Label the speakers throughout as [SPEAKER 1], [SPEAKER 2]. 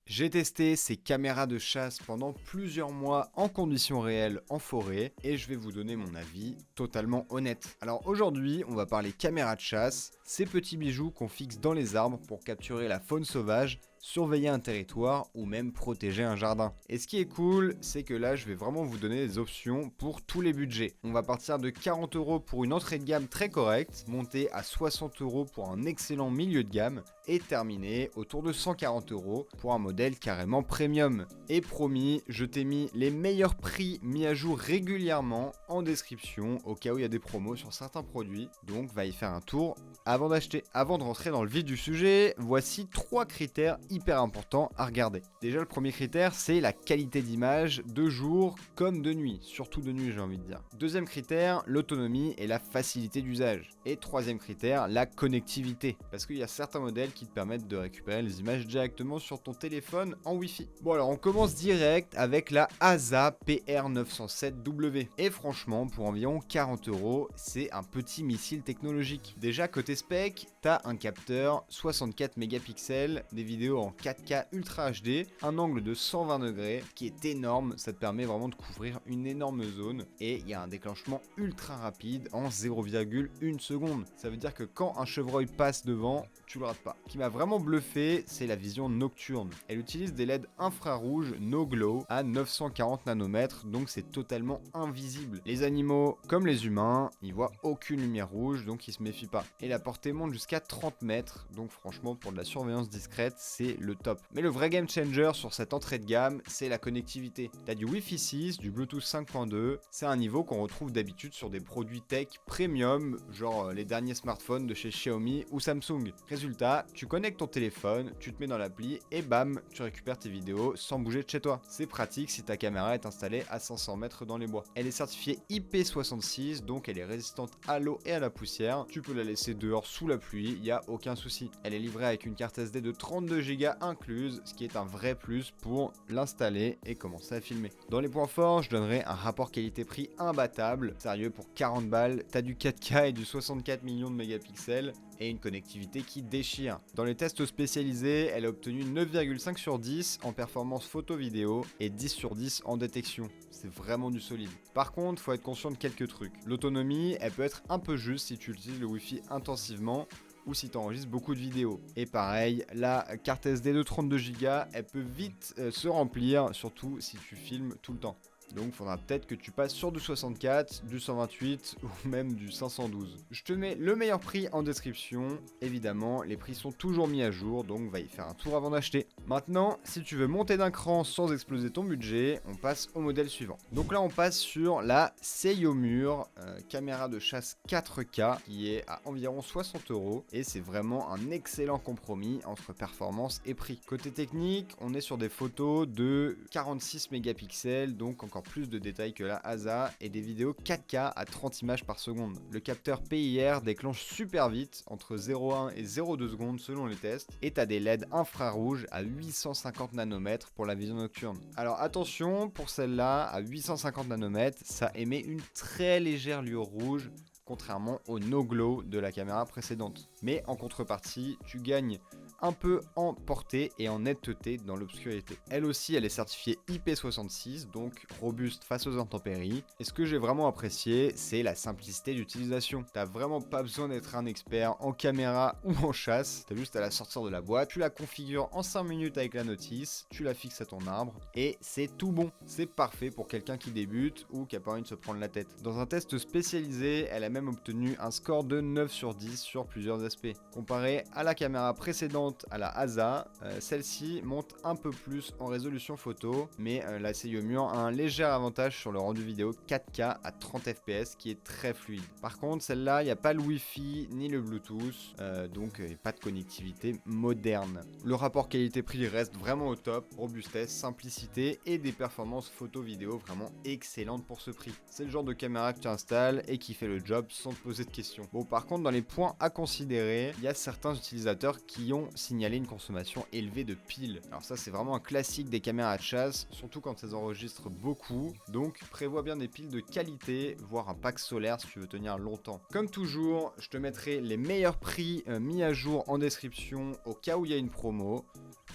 [SPEAKER 1] J'ai testé ces caméras de chasse pendant plusieurs mois en conditions réelles en forêt et je vais vous donner mon avis totalement honnête. Alors aujourd'hui, on va parler caméras de chasse, ces petits bijoux qu'on fixe dans les arbres pour capturer la faune sauvage, surveiller un territoire ou même protéger un jardin. Et ce qui est cool, c'est que là, je vais vraiment vous donner des options pour tous les budgets. On va partir de 40€ pour une entrée de gamme très correcte, monter à 60€ pour un excellent milieu de gamme et terminer autour de 140€ pour un modèle carrément premium. Et promis, je t'ai mis les meilleurs prix mis à jour régulièrement en description au cas où il y a des promos sur certains produits. Donc va y faire un tour avant d'acheter. Avant de rentrer dans le vif du sujet, voici 3 critères hyper importants à regarder. Déjà, le premier critère, c'est la qualité d'image de jour comme de nuit, surtout de nuit j'ai envie de dire. Deuxième critère, l'autonomie et la facilité d'usage. Et troisième critère, la connectivité, parce qu'il y a certains modèles qui te permettent de récupérer les images directement sur ton téléphone en Wi-Fi. Bon alors on commence direct avec la ASA PR907W. Et franchement, pour environ 40€, c'est un petit missile technologique. Déjà côté spec, t'as un capteur 64 mégapixels, des vidéos en 4K Ultra HD, un angle de 120 degrés qui est énorme, ça te permet vraiment de couvrir une énorme zone et il y a un déclenchement ultra rapide en 0,1 seconde. Ça veut dire que quand un chevreuil passe devant, tu le rates pas. Ce qui m'a vraiment bluffé, c'est la vision nocturne. Elle utilise des LED infrarouges no glow à 940 nanomètres, donc c'est totalement invisible. Les animaux, comme les humains, ils voient aucune lumière rouge, donc ils se méfient pas. Et la portée monte jusqu'à 30 mètres, donc franchement pour de la surveillance discrète, c'est le top. Mais le vrai game changer sur cette entrée de gamme, c'est la connectivité. T'as du Wi-Fi 6, du Bluetooth 5.2, c'est un niveau qu'on retrouve d'habitude sur des produits tech premium, genre les derniers smartphones de chez Xiaomi ou Samsung. Résultat, tu connectes ton téléphone, tu te mets dans l'appli et bam, tu récupères tes vidéos sans bouger de chez toi. C'est pratique si ta caméra est installée à 500 mètres dans les bois. Elle est certifiée IP66, donc elle est résistante à l'eau et à la poussière. Tu peux la laisser dehors sous la pluie, il n'y a aucun souci. Elle est livrée avec une carte SD de 32Go incluse, ce qui est un vrai plus pour l'installer et commencer à filmer. Dans les points forts, je donnerais un rapport qualité-prix imbattable. Sérieux, pour 40 balles, t'as du 4K et du 64 millions de mégapixels et une connectivité qui déchire. Dans les tests spécialisés, elle a obtenu 9,5 sur 10 en performance photo-vidéo et 10 sur 10 en détection. C'est vraiment du solide. Par contre, faut être conscient de quelques trucs. L'autonomie, elle peut être un peu juste si tu utilises le Wi-Fi intensivement ou si tu enregistres beaucoup de vidéos. Et pareil, la carte SD de 32Go, elle peut vite se remplir, surtout si tu filmes tout le temps. Donc il faudra peut-être que tu passes sur du 64, du 128 ou même du 512. Je te mets le meilleur prix en description. Évidemment, les prix sont toujours mis à jour, donc va y faire un tour avant d'acheter. Maintenant, si tu veux monter d'un cran sans exploser ton budget, on passe au modèle suivant. Donc là, on passe sur la Seiyomur caméra de chasse 4K qui est à environ 60€ et c'est vraiment un excellent compromis entre performance et prix. Côté technique, on est sur des photos de 46 mégapixels, donc encore plus de détails que la ASA et des vidéos 4K à 30 images par seconde. Le capteur PIR déclenche super vite, entre 0,1 et 0,2 secondes selon les tests, et t'as des LED infrarouges à 850 nanomètres pour la vision nocturne. Alors attention, pour celle-là, à 850 nanomètres, ça émet une très légère lueur rouge, contrairement au no glow de la caméra précédente. Mais en contrepartie, tu gagnes un peu en portée et en netteté dans l'obscurité. Elle aussi, elle est certifiée IP66, donc robuste face aux intempéries. Et ce que j'ai vraiment apprécié, c'est la simplicité d'utilisation. T'as vraiment pas besoin d'être un expert en caméra ou en chasse, t'as juste à la sortir de la boîte, tu la configures en 5 minutes avec la notice, tu la fixes à ton arbre, et c'est tout bon. C'est parfait pour quelqu'un qui débute ou qui a pas envie de se prendre la tête. Dans un test spécialisé, elle a même obtenu un score de 9 sur 10 sur plusieurs aspects. Comparé à la caméra précédente, à la ASA, celle-ci monte un peu plus en résolution photo, mais la Seiyomur a un léger avantage sur le rendu vidéo 4K à 30 fps qui est très fluide. Par contre, celle-là, il n'y a pas le Wi-Fi ni le Bluetooth, donc pas de connectivité moderne. Le rapport qualité-prix reste vraiment au top, robustesse, simplicité et des performances photo-vidéo vraiment excellentes pour ce prix. C'est le genre de caméra que tu installes et qui fait le job sans te poser de questions. Bon, par contre, dans les points à considérer, il y a certains utilisateurs qui ont signaler une consommation élevée de piles. Alors ça, c'est vraiment un classique des caméras de chasse, surtout quand elles enregistrent beaucoup. Donc prévois bien des piles de qualité, voire un pack solaire si tu veux tenir longtemps. Comme toujours, je te mettrai les meilleurs prix mis à jour en description au cas où il y a une promo.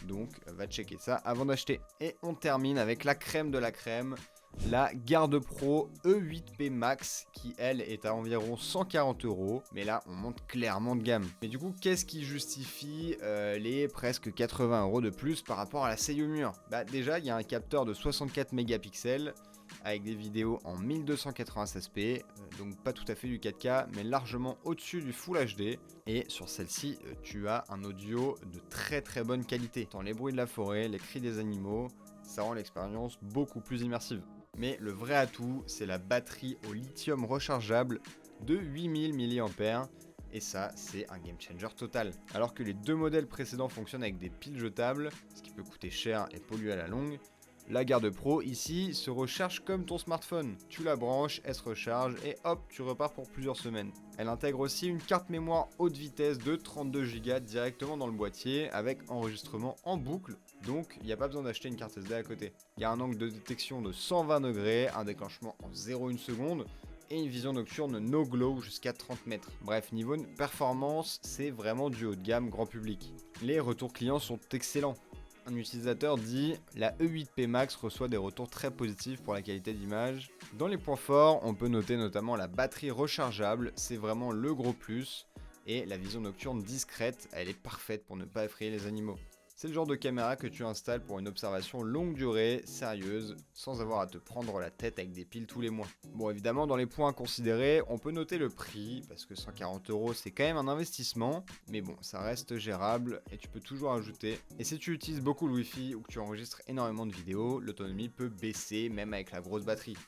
[SPEAKER 1] Donc va checker ça avant d'acheter. Et on termine avec la crème de la crème, la Garde Pro E8P Max qui elle est à environ 140 €. Mais là on monte clairement de gamme. Mais du coup qu'est-ce qui justifie les presque 80 € de plus par rapport à la Xiaomi? Bah déjà il y a un capteur de 64 mégapixels avec des vidéos en 1280p, donc pas tout à fait du 4K, mais largement au-dessus du Full HD. Et sur celle-ci, tu as un audio de très très bonne qualité. Tant les bruits de la forêt, les cris des animaux, ça rend l'expérience beaucoup plus immersive. Mais le vrai atout, c'est la batterie au lithium rechargeable de 8000 mAh. Et ça, c'est un game changer total. Alors que les deux modèles précédents fonctionnent avec des piles jetables, ce qui peut coûter cher et polluer à la longue, la Garde Pro ici se recharge comme ton smartphone. Tu la branches, elle se recharge et hop, tu repars pour plusieurs semaines. Elle intègre aussi une carte mémoire haute vitesse de 32 Go directement dans le boîtier avec enregistrement en boucle. Donc il n'y a pas besoin d'acheter une carte SD à côté. Il y a un angle de détection de 120 degrés, un déclenchement en 0,1 seconde et une vision nocturne no glow jusqu'à 30 mètres. Bref, niveau performance, c'est vraiment du haut de gamme grand public. Les retours clients sont excellents. Un utilisateur dit « La E8P Max reçoit des retours très positifs pour la qualité d'image. Dans les points forts, on peut noter notamment la batterie rechargeable, c'est vraiment le gros plus, et la vision nocturne discrète, elle est parfaite pour ne pas effrayer les animaux. C'est le genre de caméra que tu installes pour une observation longue durée, sérieuse, sans avoir à te prendre la tête avec des piles tous les mois. Bon, évidemment, dans les points à considérer, on peut noter le prix, parce que 140 € c'est quand même un investissement, mais bon, ça reste gérable et tu peux toujours ajouter. Et si tu utilises beaucoup le Wi-Fi ou que tu enregistres énormément de vidéos, l'autonomie peut baisser même avec la grosse batterie.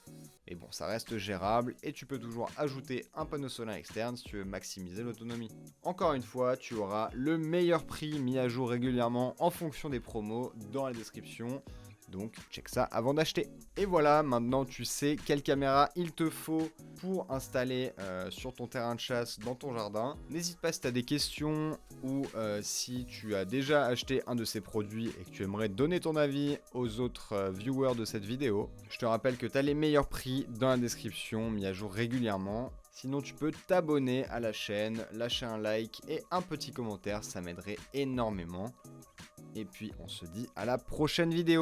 [SPEAKER 1] Mais bon, ça reste gérable et tu peux toujours ajouter un panneau solaire externe si tu veux maximiser l'autonomie. Encore une fois, tu auras le meilleur prix mis à jour régulièrement en fonction des promos dans la description. Donc check ça avant d'acheter. Et voilà, maintenant tu sais quelle caméra il te faut pour installer sur ton terrain de chasse dans ton jardin. N'hésite pas si tu as des questions ou si tu as déjà acheté un de ces produits et que tu aimerais donner ton avis aux autres viewers de cette vidéo. Je te rappelle que tu as les meilleurs prix dans la description, mis à jour régulièrement. Sinon tu peux t'abonner à la chaîne, lâcher un like et un petit commentaire, ça m'aiderait énormément. Et puis on se dit à la prochaine vidéo.